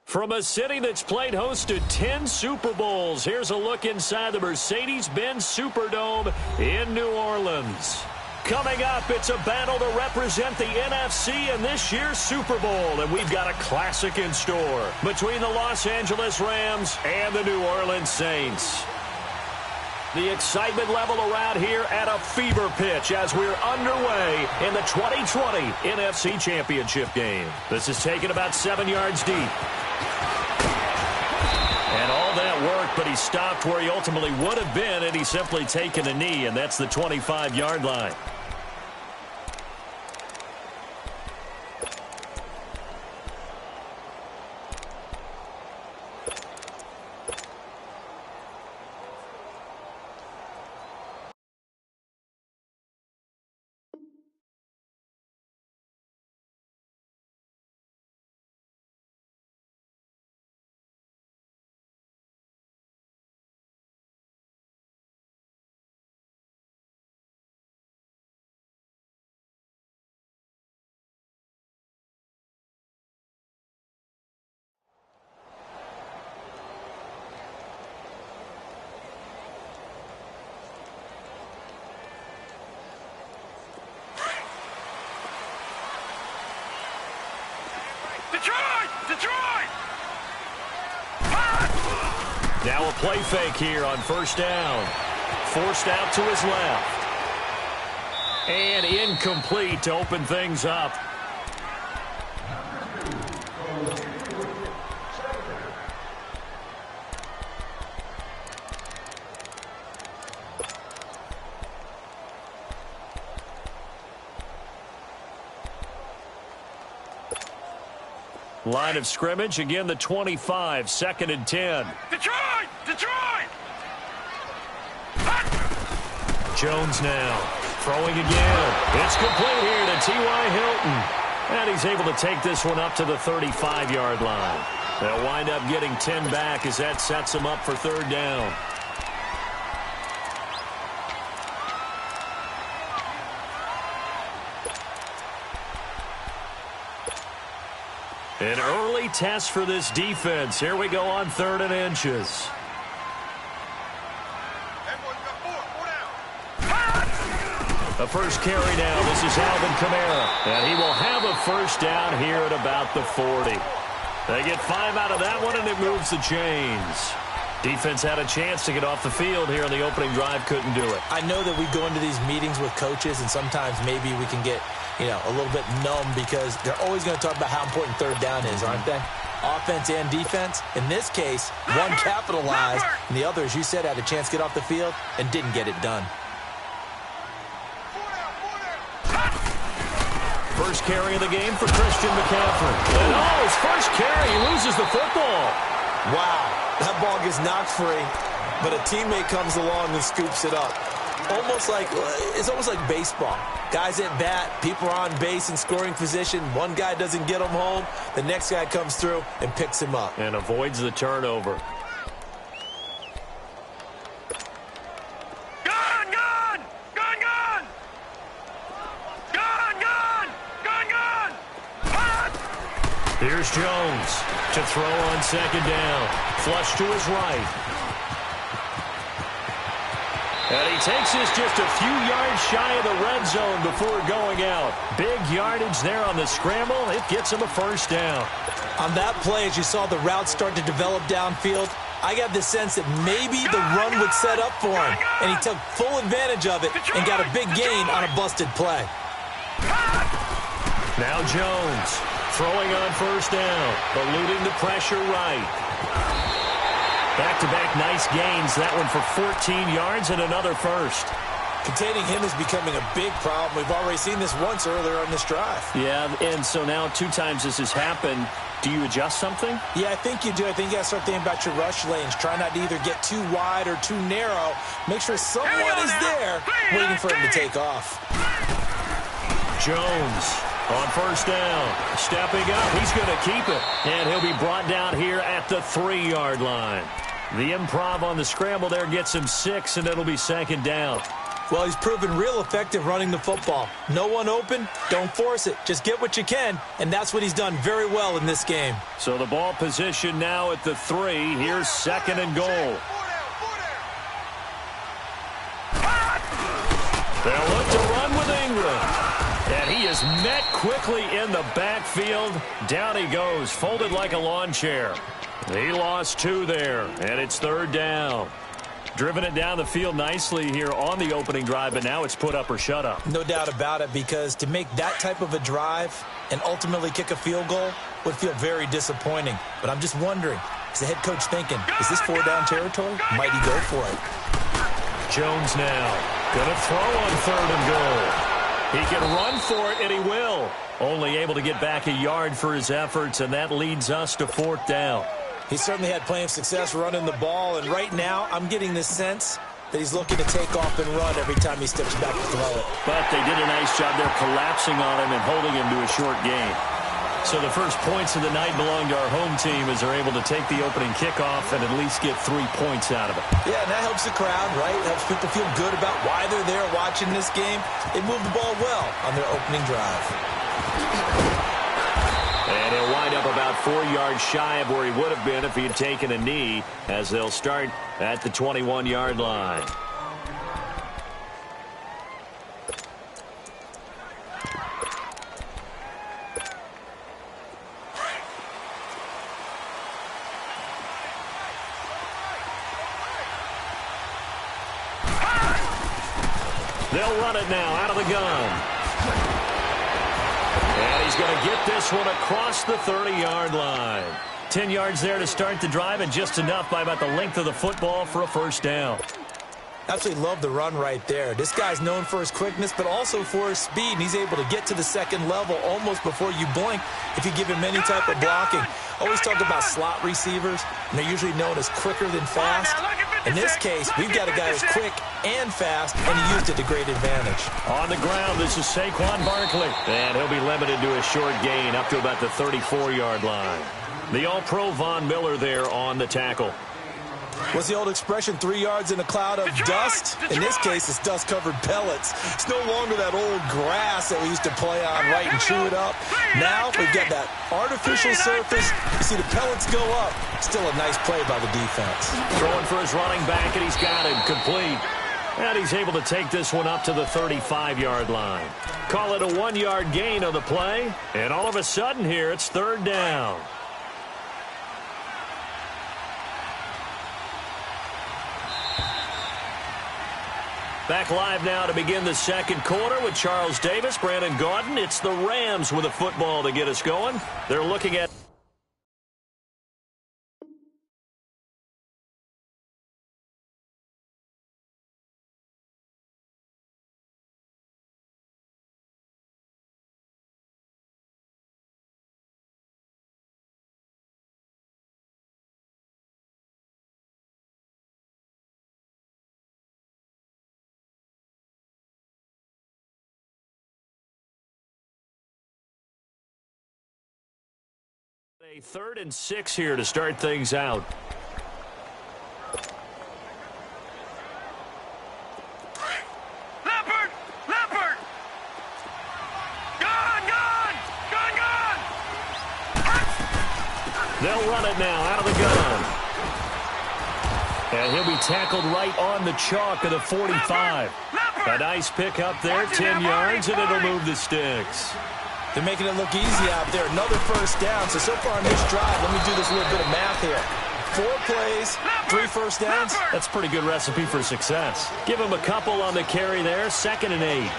From a city that's played host to 10 Super Bowls, here's a look inside the Mercedes-Benz Superdome in New Orleans. Coming up, it's a battle to represent the NFC in this year's Super Bowl, and we've got a classic in store between the Los Angeles Rams and the New Orleans Saints. The excitement level around here at a fever pitch as we're underway in the 2020 NFC Championship game. This is taken about 7 yards deep. And all that work, but he stopped where he ultimately would have been, and he's simply taken a knee, and that's the 25-yard line. Now a play fake here on first down. Forced out to his left. And incomplete to open things up. Line of scrimmage, again the 25, 2nd and 10. Detroit! Jones now, throwing again. It's complete here to T.Y. Hilton. And he's able to take this one up to the 35-yard line. They'll wind up getting 10 back as that sets them up for third down. An early test for this defense. Here we go on 3rd and inches. A first carry now. This is Alvin Kamara. And he will have a first down here at about the 40. They get 5 out of that one, and it moves the chains. Defense had a chance to get off the field here in the opening drive. Couldn't do it. I know that we go into these meetings with coaches, and sometimes maybe we can get, a little bit numb because they're always going to talk about how important third down is, aren't they? Offense and defense. In this case, one capitalized, and the other, as you said, had a chance to get off the field and didn't get it done. First carry of the game for Christian McCaffrey. And his first carry, he loses the football. Wow, that ball gets knocked free, but a teammate comes along and scoops it up. It's almost like baseball. Guys at bat, people are on base in scoring position. One guy doesn't get him home. The next guy comes through and picks him up. And avoids the turnover. Here's Jones to throw on 2nd down. Flush to his right. And he takes this just a few yards shy of the red zone before going out. Big yardage there on the scramble. It gets him a first down. On that play, as you saw the route start to develop downfield, I got the sense that maybe the run would set up for him. And he took full advantage of it and got a big gain on a busted play. Now Jones throwing on first down, eluding the pressure right. Back-to-back nice gains. That one for 14 yards and another first. Containing him is becoming a big problem. We've already seen this once earlier on this drive. Yeah, and so now 2 times this has happened. Do you adjust something? Yeah, I think you do. I think you got to start thinking about your rush lanes. Try not to either get too wide or too narrow. Make sure someone is there waiting for him to take off. Jones on first down. Stepping up. He's going to keep it. And he'll be brought down here at the 3-yard line. The improv on the scramble there gets him 6, and it'll be 2nd down. Well, he's proven real effective running the football. No one open, don't force it. Just get what you can, and that's what he's done very well in this game. So the ball position now at the 3. Here's 2nd and goal. They'll look to run with Ingram. And he is met quickly in the backfield. Down he goes, folded like a lawn chair. He lost 2 there, and it's 3rd down. Driven it down the field nicely here on the opening drive, but now it's put up or shut up. No doubt about it, because to make that type of a drive and ultimately kick a field goal would feel very disappointing. But I'm just wondering, is the head coach thinking, is this 4-down territory? Might he go for it? Jones now going to throw on 3rd and goal. He can run for it, and he will. Only able to get back a yard for his efforts, and that leads us to 4th down. He certainly had plenty of success running the ball, and right now I'm getting the sense that he's looking to take off and run every time he steps back to throw it. But they did a nice job there collapsing on him and holding him to a short gain. So the first points of the night belong to our home team as they're able to take the opening kickoff and at least get 3 points out of it. Yeah, and that helps the crowd, right? Helps people feel good about why they're there watching this game. They moved the ball well on their opening drive. And he'll wind up about 4 yards shy of where he would have been if he had taken a knee, as they'll start at the 21-yard line. They'll run it now out of the gun. And he's going to get this one across the 30-yard line. 10 yards there to start the drive, and just enough by about the length of the football for a 1st down. Absolutely love the run right there. This guy's known for his quickness, but also for his speed, and he's able to get to the 2nd level almost before you blink if you give him any type of blocking. Always talk about slot receivers, and they're usually known as quicker than fast. In this case, we've got a guy who's quick and fast, and he used it to great advantage. On the ground, this is Saquon Barkley. And he'll be limited to a short gain up to about the 34-yard line. The All-Pro Von Miller there on the tackle. What's the old expression, 3 yards in a cloud of dust? In this case, it's dust-covered pellets. It's no longer that old grass that we used to play on, right, and chew it up. Now we've got that artificial surface. You see the pellets go up. Still a nice play by the defense. Throwing for his running back, and he's got him complete. And he's able to take this one up to the 35-yard line. Call it a 1-yard gain on the play. And all of a sudden here, it's 3rd down. Back live now to begin the 2nd quarter with Charles Davis, Brandon Gaudin. It's the Rams with a football to get us going. They're looking at a 3rd and 6 here to start things out. Leopard! Leopard! Gone! Gone! Gone! Gone! They'll run it now out of the gun. And he'll be tackled right on the chalk of the 45. A nice pick up there, 10 yards, and it'll move the sticks. They're making it look easy out there. Another 1st down. So far in this drive, let me do this little bit of math here. 4 plays, 3 1st downs. That's a pretty good recipe for success. Give him a couple on the carry there, 2nd and 8.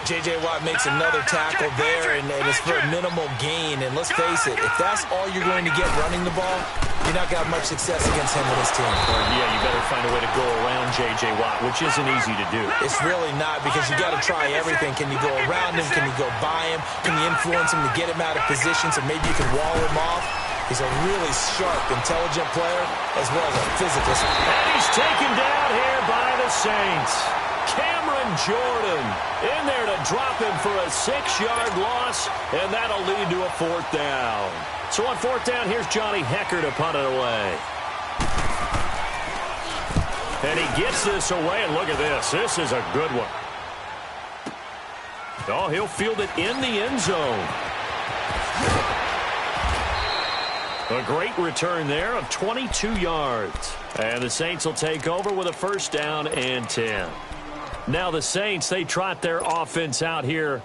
J.J. Watt makes another tackle there, and it's for a minimal gain. And let's face it, if that's all you're going to get running the ball, you're not going to have much success against him and his team. Yeah, you better find a way to go around J.J. Watt, which isn't easy to do. It's really not, because you got to try everything. Can you go around him? Can you go by him? Can you influence him to get him out of position so maybe you can wall him off? He's a really sharp, intelligent player, as well as a physical. And he's taken down here by the Saints. Cameron Jordan in there to drop him for a 6-yard loss, and that'll lead to a 4th down. So on 4th down, here's Johnny Hecker to punt it away. And he gets this away, and look at this. This is a good one. Oh, he'll field it in the end zone. A great return there of 22 yards. And the Saints will take over with a first down and 10. Now the Saints, they trot their offense out here.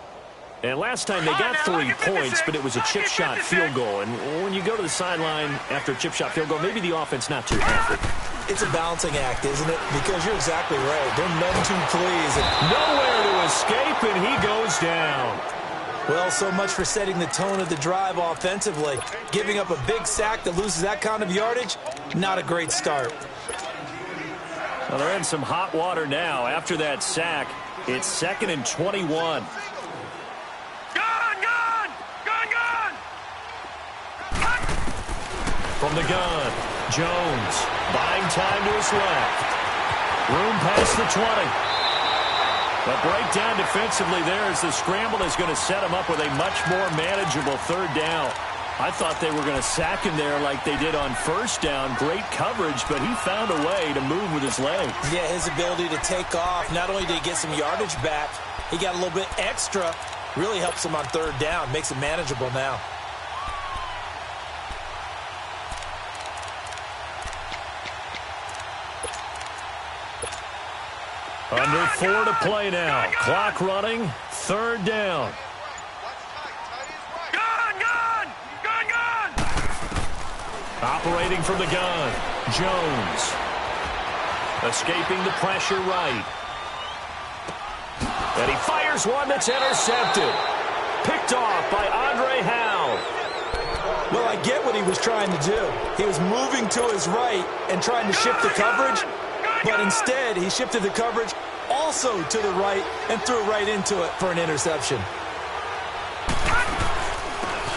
And last time they got 3 points, but it was a chip shot field goal. And when you go to the sideline after a chip shot field goal, maybe the offense not too happy. It's a balancing act, isn't it? Because you're exactly right. They're none too pleased. Nowhere to escape, and he goes down. Well, so much for setting the tone of the drive offensively. Giving up a big sack that loses that kind of yardage, not a great start. Well, they're in some hot water now. After that sack, it's 2nd and 21. From the gun, Jones buying time to his left. Room past the 20. The breakdown defensively there as the scramble is going to set him up with a much more manageable 3rd down. I thought they were going to sack him there like they did on 1st down. Great coverage, but he found a way to move with his legs. Yeah, his ability to take off. Not only did he get some yardage back, he got a little bit extra. Really helps him on 3rd down. Makes it manageable now. Under 4 to play now. Clock running. 3rd down. Operating from the gun. Jones. Escaping the pressure right. And he fires one that's intercepted. Picked off by Andre Howe. Well, I get what he was trying to do. He was moving to his right and trying to shift the coverage. But instead, he shifted the coverage also to the right and threw right into it for an interception.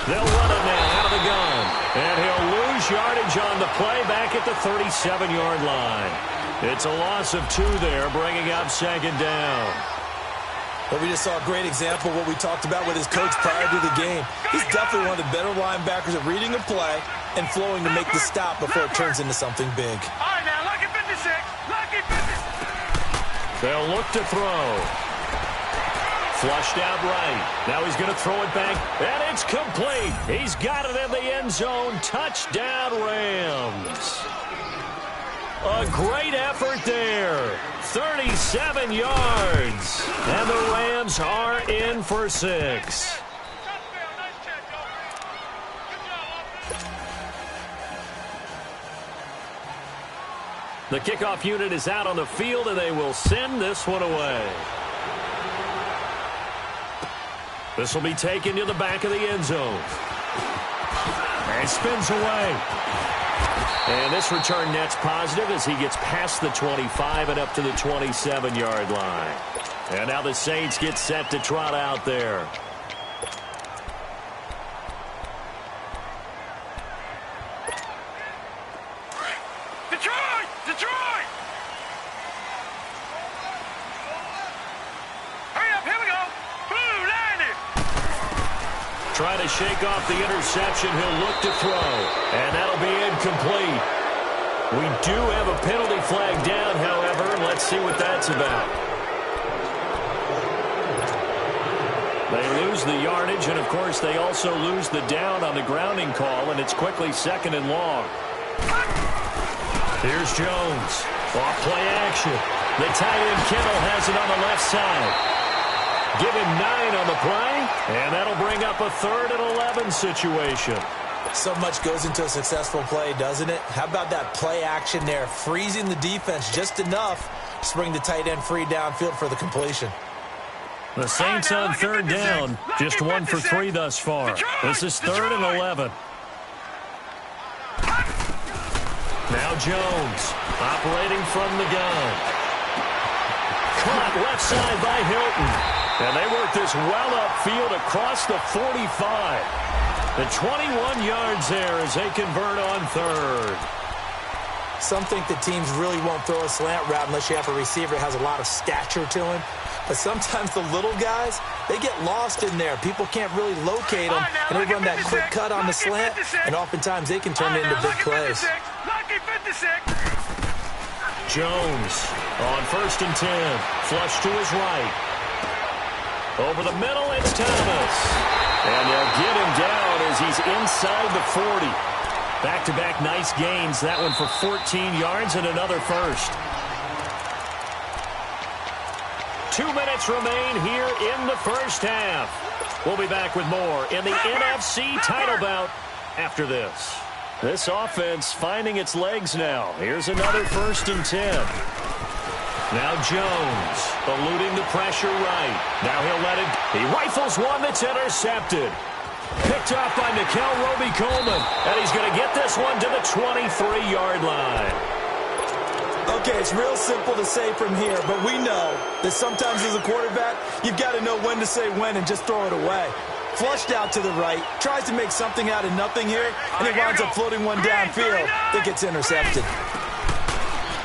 They'll run it now out of the gun. And he'll lose yardage on the play back at the 37-yard line. It's a loss of 2 there, bringing up 2nd down. Well, we just saw a great example of what we talked about with his coach prior to the game. He's definitely one of the better linebackers at reading a play and flowing to make the stop before it turns into something big. They'll look to throw. Flushed out right. Now he's going to throw it back, and it's complete. He's got it in the end zone. Touchdown, Rams. A great effort there. 37 yards. And the Rams are in for 6. The kickoff unit is out on the field, and they will send this one away. This will be taken to the back of the end zone. And spins away. And this return net's positive as he gets past the 25 and up to the 27-yard line. And now the Saints get set to trot out there. Detroit! Hurry up, here we go. Blue, 90. Trying to shake off the interception. He'll look to throw. And that'll be incomplete. We do have a penalty flag down, however. Let's see what that's about. They lose the yardage, and, of course, they also lose the down on the grounding call, and it's quickly 2nd and long. Here's Jones. Off play action. The tight end Kittle has it on the left side. Give him 9 on the play, and that'll bring up a 3rd and 11 situation. So much goes into a successful play, doesn't it? How about that play action there, freezing the defense just enough to bring the tight end free downfield for the completion. The Saints on 3rd down, just 1 for 3 thus far. This is 3rd and 11. Now Jones, operating from the gun. Caught left side by Hilton. And they work this well upfield across the 45. The 21 yards there as they convert on 3rd. Some think the teams really won't throw a slant route unless you have a receiver that has a lot of stature to him. But sometimes the little guys, they get lost in there. People can't really locate them, and they run that quick cut on the slant, and oftentimes they can turn it into big plays. Jones on 1st and 10. Flush to his right. Over the middle, it's Thomas. And they'll get him down as he's inside the 40. Back-to-back nice gains. That one for 14 yards and another first. 2 minutes remain here in the first half. We'll be back with more in the NFC title bout after this. This offense finding its legs now. Here's another 1st and 10. Now Jones eluding the pressure right. Now he'll let it. He rifles one that's intercepted. Picked off by Nikel Roby-Coleman. And he's going to get this one to the 23-yard line. Okay, it's real simple to say from here, but we know that sometimes as a quarterback, you've got to know when to say when and just throw it away. Flushed out to the right, tries to make something out of nothing here, and he winds up floating one downfield that gets intercepted.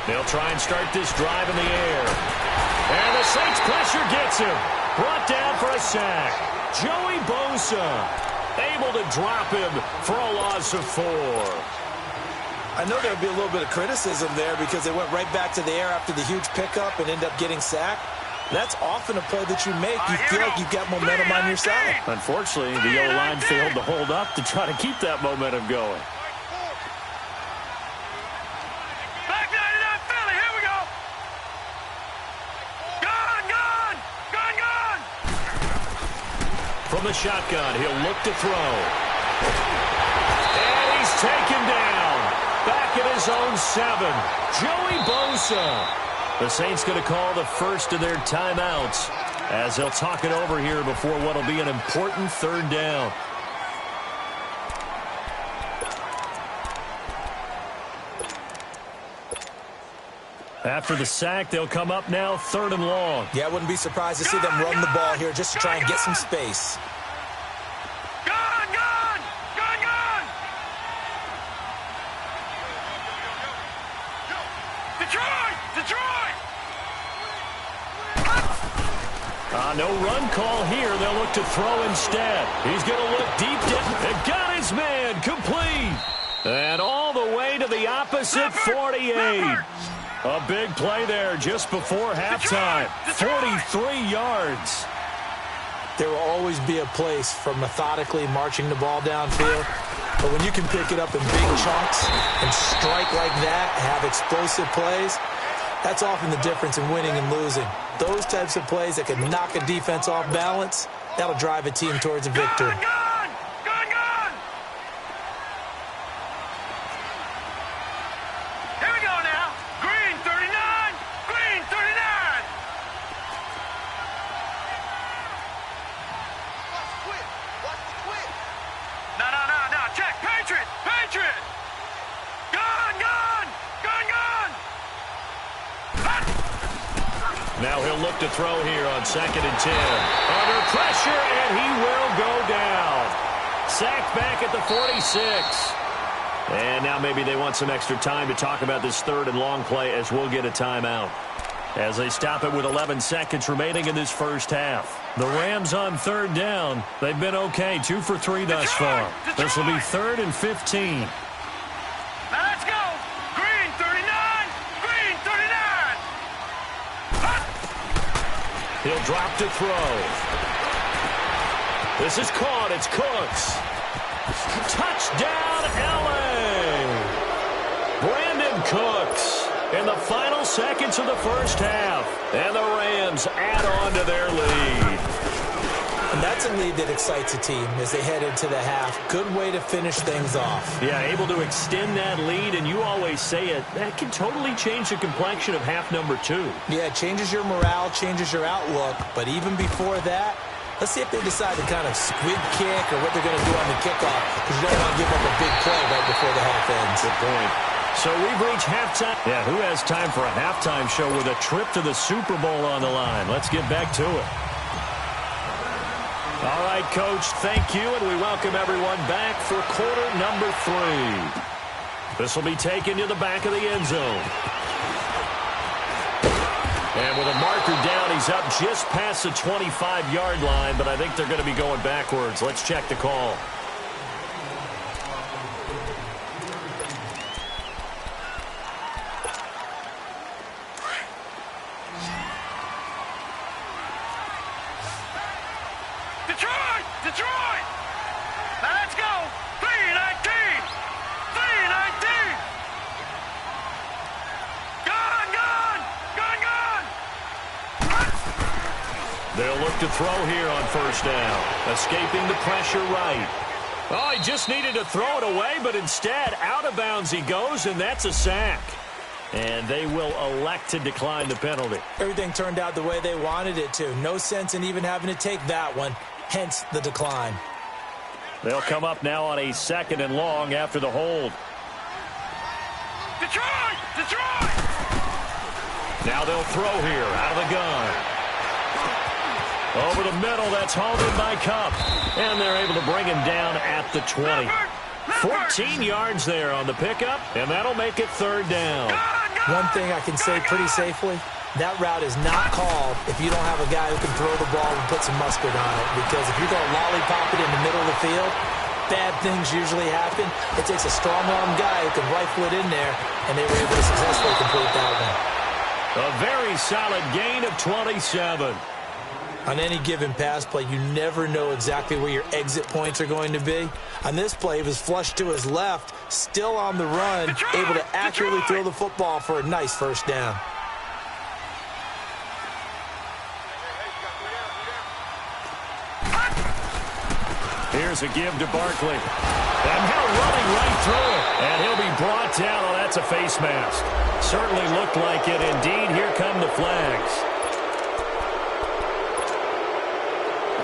They'll try and start this drive in the air. And the Saints pressure gets him. Brought down for a sack. Joey Bosa able to drop him for a loss of 4. I know there would be a little bit of criticism there because they went right back to the air after the huge pickup and end up getting sacked. That's often a play that you make. You feel like you've got momentum on your side. Unfortunately, the O-line failed to hold up to try to keep that momentum going. Back 99 Philly, here we go. Gone. From the shotgun, he'll look to throw. And he's taken down. Back at his own 7. Joey Bosa. The Saints going to call the first of their timeouts as they'll talk it over here before what will be an important 3rd down. After the sack, they'll come up now 3rd and long. Yeah, I wouldn't be surprised to see them run the ball here just to try and get some space. No run call here. They'll look to throw instead. He's going to look deep down. And got his man complete. And all the way to the opposite 48. A big play there just before halftime. 43 yards. There will always be a place for methodically marching the ball downfield. But when you can pick it up in big chunks and strike like that, have explosive plays, that's often the difference in winning and losing. Those types of plays that can knock a defense off balance, that'll drive a team towards a victory. Gone. Here we go now. Green 39. Watch the quit. No. Check. Patriot. Gone. Now he'll look to throw here on 2nd and 10. Under pressure, and he will go down. Sacked back at the 46. And now maybe they want some extra time to talk about this 3rd and long play as we'll get a timeout. As they stop it with 11 seconds remaining in this first half. The Rams on 3rd down. They've been okay, 2 for 3 thus far. This will be 3rd and 15. Now let's go. Green 39. He'll drop to throw. This is caught. It's Cooks. Touchdown, L.A. Brandon Cooks in the final seconds of the first half. And the Rams add on to their lead. And that's a lead that excites a team as they head into the half. Good way to finish things off. Yeah, able to extend that lead, and you always say it, that can totally change the complexion of half number 2. Yeah, it changes your morale, changes your outlook. But even before that, let's see if they decide to kind of squib kick or what they're going to do on the kickoff, because you don't want to give up a big play right before the half ends. Good point. So we've reached halftime. Yeah, who has time for a halftime show with a trip to the Super Bowl on the line? Let's get back to it. All right, Coach, thank you, and we welcome everyone back for quarter number 3. This will be taken to the back of the end zone. And with a marker down, he's up just past the 25-yard line, but I think they're going to be going backwards. Let's check the call. They'll look to throw here on first down. Escaping the pressure right. Oh, he just needed to throw it away, but instead, out of bounds he goes, and that's a sack. And they will elect to decline the penalty. Everything turned out the way they wanted it to. No sense in even having to take that one, hence the decline. They'll come up now on a 2nd and long after the hold. Detroit! Detroit! Now they'll throw here out of the gun. Over the middle, that's hauled in by Cup. And they're able to bring him down at the 20. 14 yards there on the pickup, and that'll make it 3rd down. One thing I can say pretty safely, that route is not called if you don't have a guy who can throw the ball and put some mustard on it. Because if you're going to lollipop it in the middle of the field, bad things usually happen. It takes a strong-arm guy who can rifle it in there, and they were able to successfully complete that one. A very solid gain of 27. On any given pass play, you never know exactly where your exit points are going to be. On this play, it was flushed to his left, still on the run, able to accurately throw the football for a nice 1st down. Here's a give to Barkley. And now running right through it. And he'll be brought down. Oh, that's a face mask. Certainly looked like it. Indeed, here come the flags.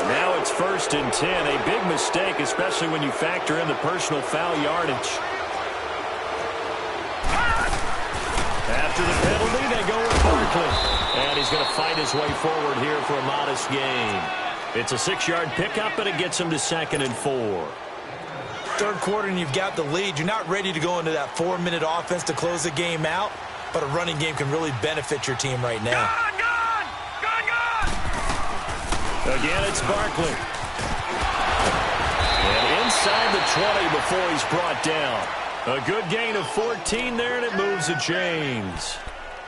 Now it's 1st and 10. A big mistake, especially when you factor in the personal foul yardage. After the penalty, they go with Barkley. And he's going to fight his way forward here for a modest gain. It's a 6-yard pickup, but it gets him to 2nd and 4. 3rd quarter, and you've got the lead. You're not ready to go into that 4-minute offense to close the game out, but a running game can really benefit your team right now. Again, it's Barkley. And inside the 20 before he's brought down. A good gain of 14 there, and it moves the chains.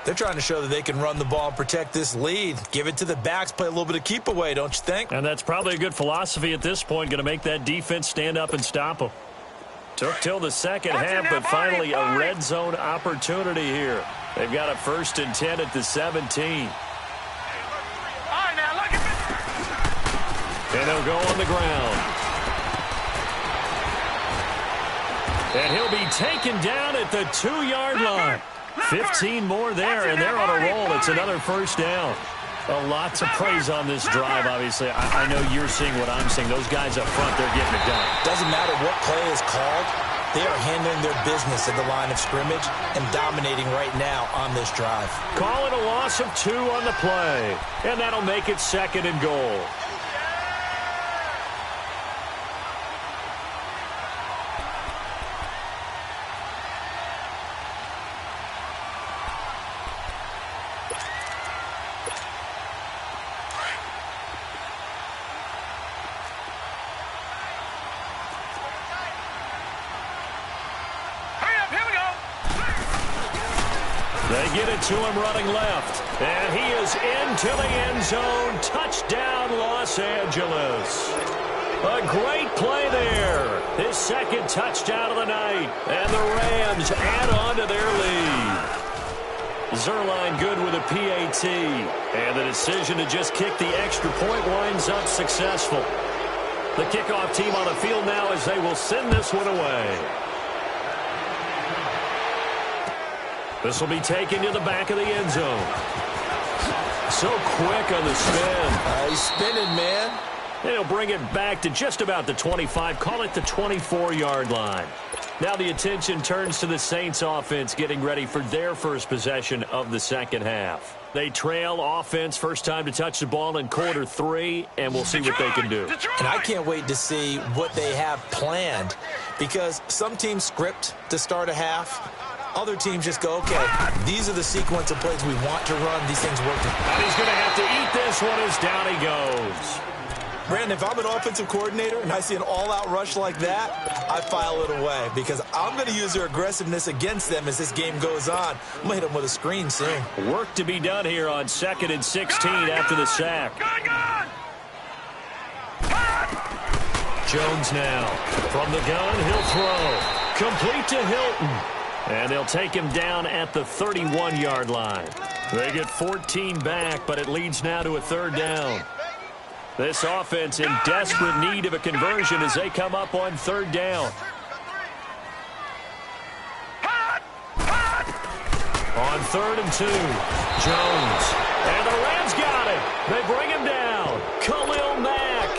They're trying to show that they can run the ball and protect this lead. Give it to the backs, play a little bit of keep away, don't you think? And that's probably a good philosophy at this point, going to make that defense stand up and stop them. Took till the 2nd half, but finally a red zone opportunity here. They've got a 1st and 10 at the 17. And they'll go on the ground. And he'll be taken down at the 2-yard line. 15 more there, and they're on a roll. It's another 1st down. A lot to praise on this drive, obviously. I know you're seeing what I'm seeing. Those guys up front, they're getting it done. Doesn't matter what play is called. They are handling their business at the line of scrimmage and dominating right now on this drive. Call it a loss of 2 on the play, and that'll make it 2nd and goal. They get it to him running left. And he is into the end zone. Touchdown, Los Angeles. A great play there. His 2nd touchdown of the night. And the Rams add on to their lead. Zerline good with a PAT. And the decision to just kick the extra point winds up successful. The kickoff team on the field now as they will send this one away. This will be taken to the back of the end zone. So quick on the spin. He's spinning, man. And he'll bring it back to just about the 25. Call it the 24-yard line. Now the attention turns to the Saints offense getting ready for their first possession of the 2nd half. They trail offense first time to touch the ball in quarter 3, and we'll see what they can do. And I can't wait to see what they have planned, because some teams script to start a half. Other teams just go, okay, these are the sequence of plays we want to run. These things work. And he's going to have to eat this one as down he goes. Brandon, if I'm an offensive coordinator and I see an all-out rush like that, I file it away because I'm going to use their aggressiveness against them as this game goes on. I'm going to hit them with a screen soon. Work to be done here on 2nd and 16 after the sack. Jones now. From the gun, he'll throw. Complete to Hilton. And they'll take him down at the 31-yard line. They get 14 back, but it leads now to a 3rd down. This offense in desperate need of a conversion as they come up on third down. On 3rd and 2, Jones. And the Rams got it. They bring him down. Khalil Mack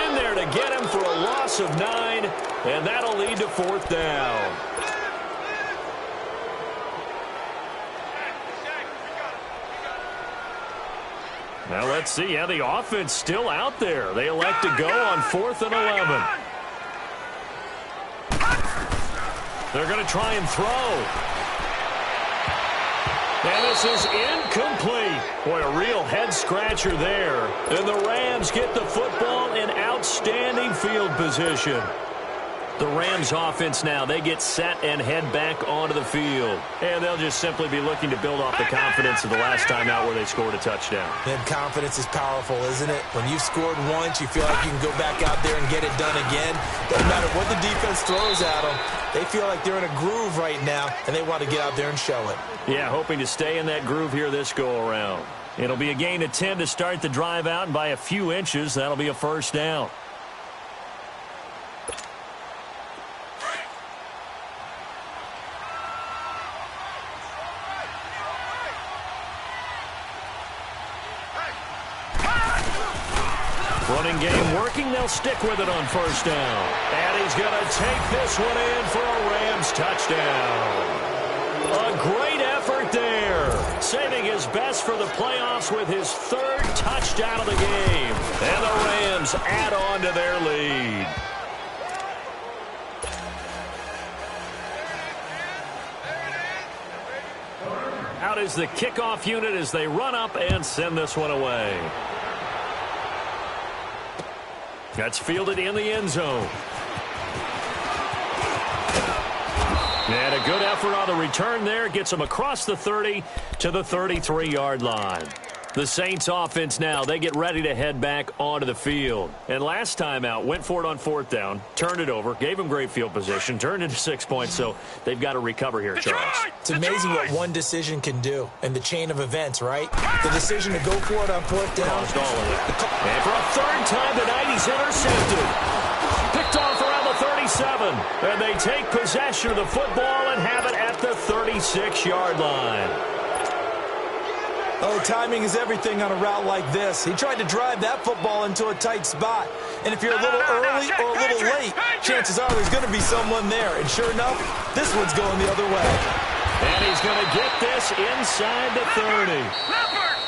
in there to get him for a loss of 9, and that'll lead to 4th down. Now let's see how the offense still out there. They elect to go on 4th and 11. They're going to try and throw. And this is incomplete. Boy, a real head-scratcher there. And the Rams get the football in outstanding field position. The Rams offense now, they get set and head back onto the field. And they'll just simply be looking to build off the confidence of the last time out where they scored a touchdown. And confidence is powerful, isn't it? When you've scored once, you feel like you can go back out there and get it done again. Doesn't matter what the defense throws at them. They feel like they're in a groove right now, and they want to get out there and show it. Yeah, hoping to stay in that groove here this go-around. It'll be a gain of 10 to start the drive out, and by a few inches, that'll be a 1st down. Running game working. They'll stick with it on 1st down. And he's going to take this one in for a Rams touchdown. A great effort there. Saving his best for the playoffs with his 3rd touchdown of the game. And the Rams add on to their lead. Out is the kickoff unit as they run up and send this one away. That's fielded in the end zone. And a good effort on the return there. Gets him across the 30 to the 33-yard line. The Saints offense now, they get ready to head back onto the field. And last time out, went for it on 4th down, turned it over, gave him great field position, turned into 6 points, so they've got to recover here, Charles. It's amazing what one decision can do in the chain of events, right? The decision to go for it on 4th down. Caused all of it. And for a 3rd time tonight, he's intercepted. Picked off around the 37. And they take possession of the football and have it at the 36-yard line. Oh, timing is everything on a route like this. He tried to drive that football into a tight spot. And if you're a little early or a little late, chances are there's going to be someone there. And sure enough, this one's going the other way. And he's going to get this inside the 30.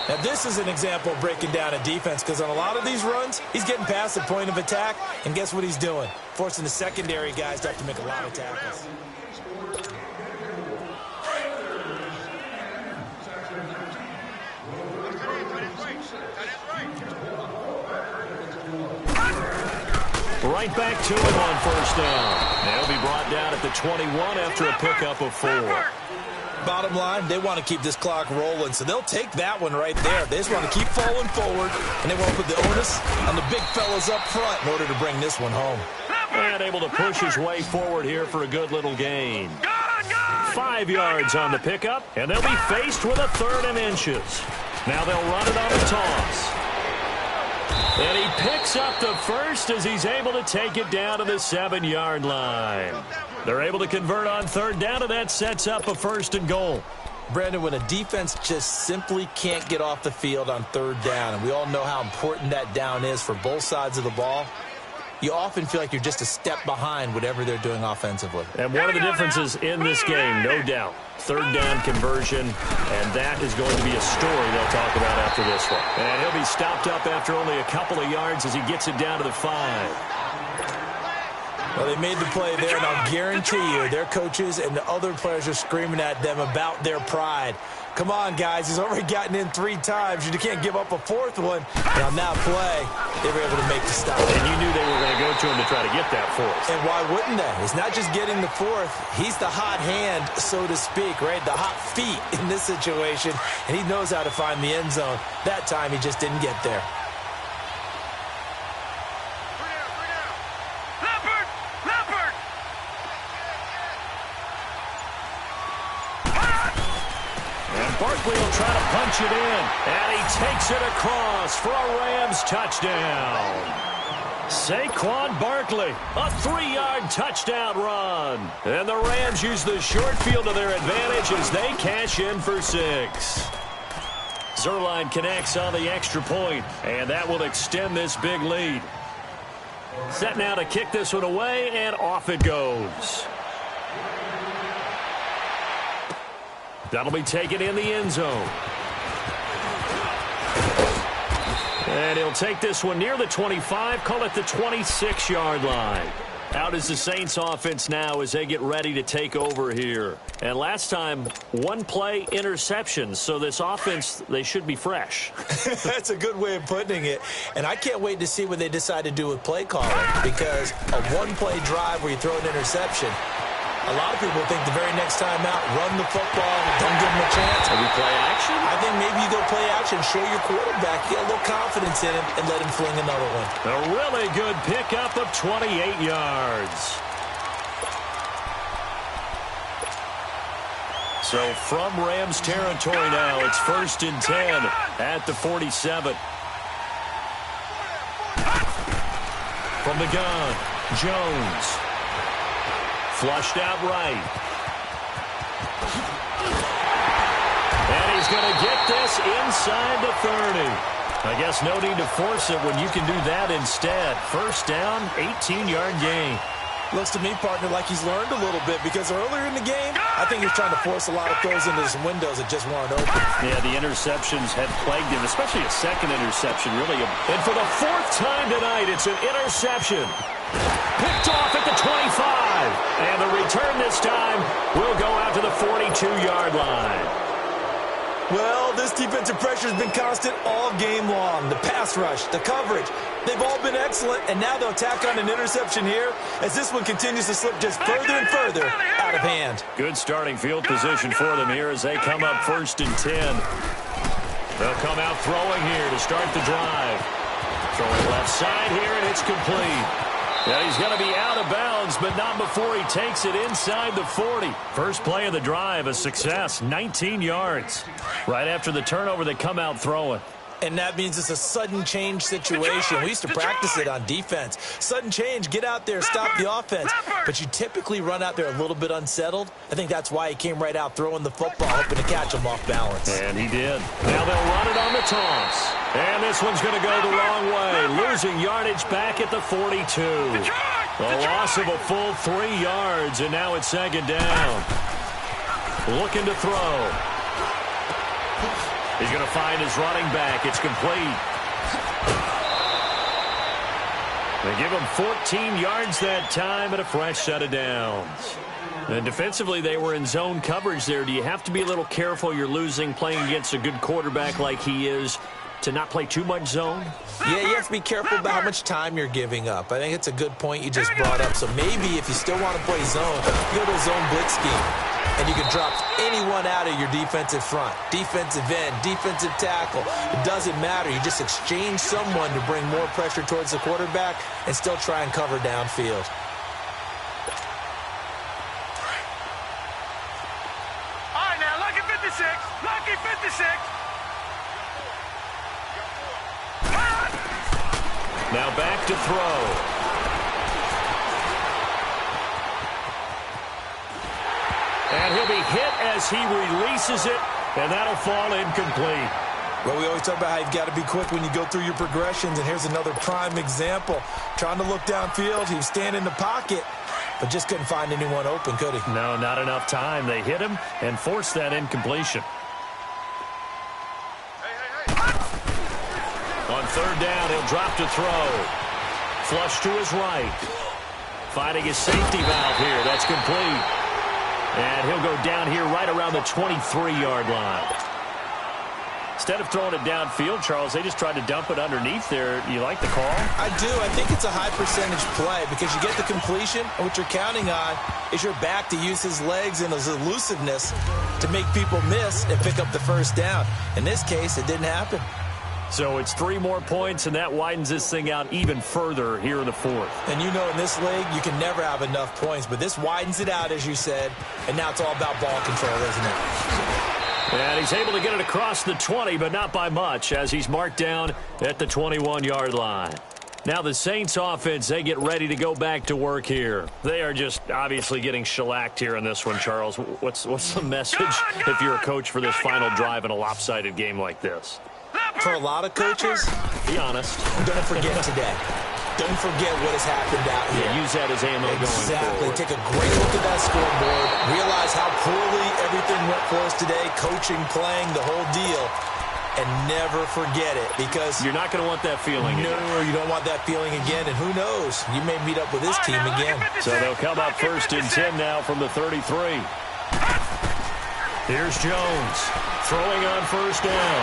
Now, this is an example of breaking down a defense because on a lot of these runs, he's getting past the point of attack. And guess what he's doing? Forcing the secondary guys to have to make a lot of tackles. Right back to him on 1st down. They'll be brought down at the 21 after a pickup of 4. Bottom line, they want to keep this clock rolling, so they'll take that one right there. They just want to keep falling forward, and they want to put the onus on the big fellas up front in order to bring this one home. And able to push his way forward here for a good little gain. 5 yards on the pickup, and they'll be faced with a 3rd and inches. Now they'll run it on the toss. And he picks up the 1st as he's able to take it down to the 7-yard line. They're able to convert on 3rd down, and that sets up a 1st and goal. Brandon, when a defense just simply can't get off the field on 3rd down, and we all know how important that down is for both sides of the ball, you often feel like you're just a step behind whatever they're doing offensively. And one of the differences in this game, no doubt, 3rd down conversion, and that is going to be a story they'll talk about after this one. And he'll be stopped up after only a couple of yards as he gets it down to the 5. Well, they made the play there, and I'll guarantee you their coaches and the other players are screaming at them about their pride. Come on, guys. He's already gotten in 3 times. You can't give up a 4th one. And on that play, they were able to make the stop. And you knew they were going to go to him to try to get that 4th. And why wouldn't they? It's not just getting the 4th. He's the hot hand, so to speak, right? The hot feet in this situation. And he knows how to find the end zone. That time, he just didn't get there. Barkley will try to punch it in. And he takes it across for a Rams touchdown. Saquon Barkley, a 3-yard touchdown run. And the Rams use the short field to their advantage as they cash in for 6. Zerline connects on the extra point, and that will extend this big lead. Set now to kick this one away, and off it goes. That'll be taken in the end zone. And he'll take this one near the 25, call it the 26-yard line. Out is the Saints offense now as they get ready to take over here. And last time, one play interception. So this offense, they should be fresh. That's a good way of putting it. And I can't wait to see what they decide to do with play calling, because a one-play drive where you throw an interception, a lot of people think the very next time out, run the football, don't give them a chance. Maybe play action? I think maybe you go play action, show your quarterback, get a little confidence in him, and let him fling another one. A really good pickup of 28 yards. So from Rams territory now, it's 1st and 10 at the 47. From the gun, Jones. Flushed out right. And he's going to get this inside the 30. I guess no need to force it when you can do that instead. First down, 18-yard gain. Looks to me, partner, like he's learned a little bit, because earlier in the game, I think he's trying to force a lot of throws into some windows that just weren't open. Yeah, the interceptions had plagued him, especially a second interception, really. And for the 4th time tonight, it's an interception. Picked off at the 25. And the return this time will go out to the 42-yard line. Well, this defensive pressure has been constant all game long. The pass rush, the coverage, they've all been excellent, and now they'll tack on an interception here as this one continues to slip just further and further out of hand. Good starting field position for them here as they come up 1st and 10. They'll come out throwing here to start the drive. Throwing left side here, and it's complete. Yeah, he's going to be out of bounds, but not before he takes it inside the 40. First play of the drive, a success, 19 yards. Right after the turnover, they come out throwing. And that means it's a sudden change situation. We used to practice it on defense. Sudden change, get out there, stop the offense. But you typically run out there a little bit unsettled. I think that's why he came right out throwing the football, hoping to catch him off balance. And he did. Now they'll run it on the toss. And this one's going to go the wrong way, losing yardage back at the 42. A loss of a full 3 yards, and now it's 2nd down. Looking to throw. He's going to find his running back. It's complete. They give him 14 yards that time and a fresh set of downs. And defensively, they were in zone coverage there. Do you have to be a little careful? You're losing playing against a good quarterback like he is to not play too much zone? Yeah, you have to be careful about how much time you're giving up. I think it's a good point you just brought up. So maybe if you still want to play zone, you go to a zone blitz scheme. And you can drop anyone out of your defensive front. Defensive end, defensive tackle. It doesn't matter. You just exchange someone to bring more pressure towards the quarterback and still try and cover downfield. All right, now, lucky 56. Lucky 56. Now back to throw. And he'll be hit as he releases it, and that'll fall incomplete. Well, we always talk about how you've got to be quick when you go through your progressions, and here's another prime example. Trying to look downfield, he was standing in the pocket, but just couldn't find anyone open, could he? No, not enough time. They hit him and forced that incompletion. On 3rd down, he'll drop to throw. Flush to his right. Finding his safety valve here. That's complete. And he'll go down here right around the 23-yard line. Instead of throwing it downfield, Charles, they just tried to dump it underneath there. You like the call? I do. I think it's a high-percentage play because you get the completion, and what you're counting on is your back to use his legs and his elusiveness to make people miss and pick up the first down. In this case, it didn't happen. So it's 3 more points, and that widens this thing out even further here in the 4th. And you know in this league, you can never have enough points, but this widens it out, as you said, and now it's all about ball control, isn't it? And he's able to get it across the 20, but not by much, as he's marked down at the 21-yard line. Now the Saints offense, they get ready to go back to work here. They are just obviously getting shellacked here in this one, Charles. What's the message if you're a coach for this final drive in a lopsided game like this? For a lot of coaches, be honest. Don't forget today. Don't forget what has happened out here. Yeah, use that as ammo going forward. Exactly. Take a great look at that scoreboard. Realize how poorly everything went for us today. Coaching, playing, the whole deal. And never forget it, because you're not going to want that feeling again. No, you don't want that feeling again. And who knows? You may meet up with this team again. So they'll come up 1st and 10 now from the 33. Here's Jones throwing on 1st down.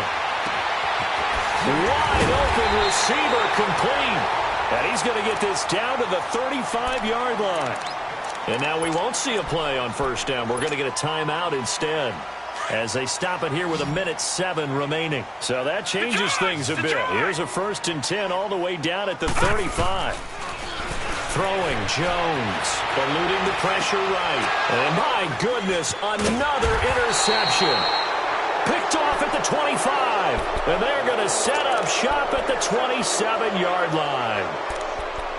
Wide open receiver complete. And he's going to get this down to the 35-yard line. And now we won't see a play on 1st down. We're going to get a timeout instead, as they stop it here with 1:07 remaining. So that changes things a bit. Here's a 1st and 10 all the way down at the 35. Throwing Jones, eluding the pressure right. And my goodness, another interception. Picked off at the 25. And they're going to set up shop at the 27-yard line.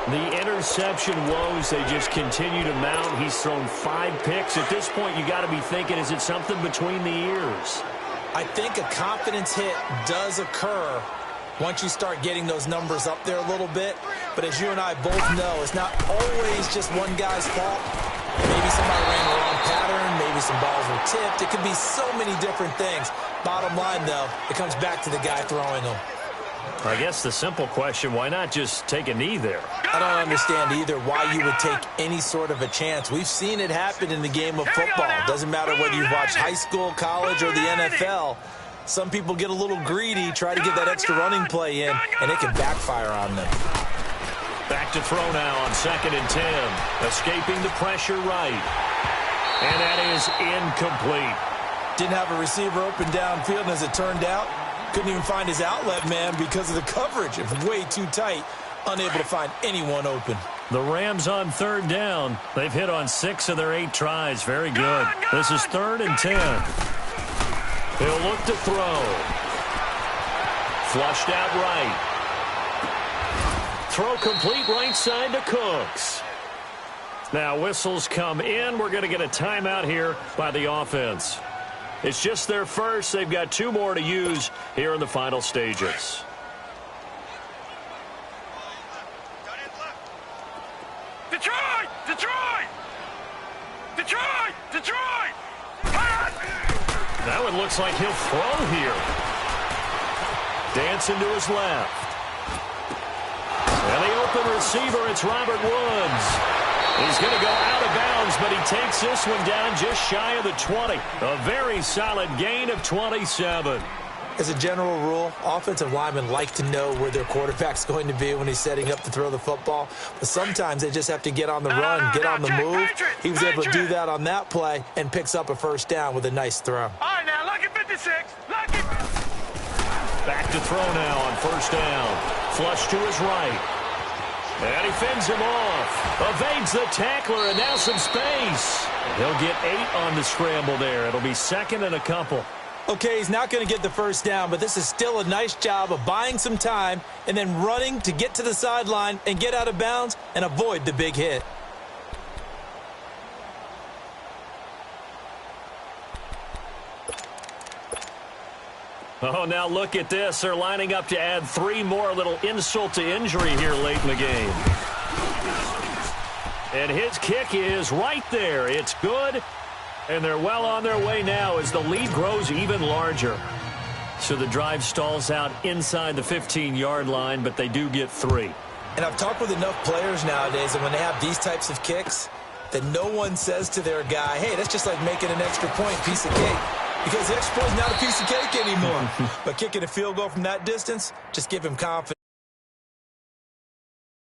The interception woes, they just continue to mount. He's thrown 5 picks. At this point, you got to be thinking, is it something between the ears? I think a confidence hit does occur once you start getting those numbers up there a little bit. But as you and I both know, it's not always just one guy's fault. Maybe somebody ran the wrong pattern. Maybe some balls were tipped. It could be so many different things. Bottom line, though, it comes back to the guy throwing them. I guess the simple question, why not just take a knee there? I don't understand either why you would take any sort of a chance. We've seen it happen in the game of football. It doesn't matter whether you've watched high school, college, or the NFL. Some people get a little greedy, try to get that extra running play in, and it can backfire on them. Back to throw now on 2nd and 10. Escaping the pressure right. And that is incomplete. Didn't have a receiver open downfield, and as it turned out, couldn't even find his outlet man because of the coverage. It was way too tight. Unable to find anyone open. The Rams on 3rd down. They've hit on 6 of their 8 tries. Very good. This is 3rd and 10. He'll look to throw. Flushed out right. Throw complete right side to Cooks. Now whistles come in. We're going to get a timeout here by the offense. It's just their first. They've got 2 more to use here in the final stages. Detroit! Detroit! Detroit! Detroit! That one looks like he'll throw here. Dancing to his left. And the open receiver, it's Robert Woods. He's going to go out of bounds, but he takes this one down just shy of the 20. A very solid gain of 27. As a general rule, offensive linemen like to know where their quarterback's going to be when he's setting up to throw the football. But sometimes they just have to get on the run, get on the move. He was able to do that on that play and picks up a 1st down with a nice throw. All right, now, lucky 56. Lucky. Back to throw now on 1st down. Flush to his right. And he fends him off. Evades the tackler, and now some space. He'll get 8 on the scramble there. It'll be 2nd and a couple. Okay, he's not going to get the 1st down, but this is still a nice job of buying some time and then running to get to the sideline and get out of bounds and avoid the big hit. Oh, now look at this. They're lining up to add 3 more. A little insult to injury here late in the game. And his kick is right there. It's good. And they're well on their way now as the lead grows even larger. So the drive stalls out inside the 15-yard line, but they do get 3. And I've talked with enough players nowadays, and when they have these types of kicks, that no one says to their guy, hey, that's just like making an extra point, piece of cake. Because the extra point is not a piece of cake anymore. But kicking a field goal from that distance, just give him confidence.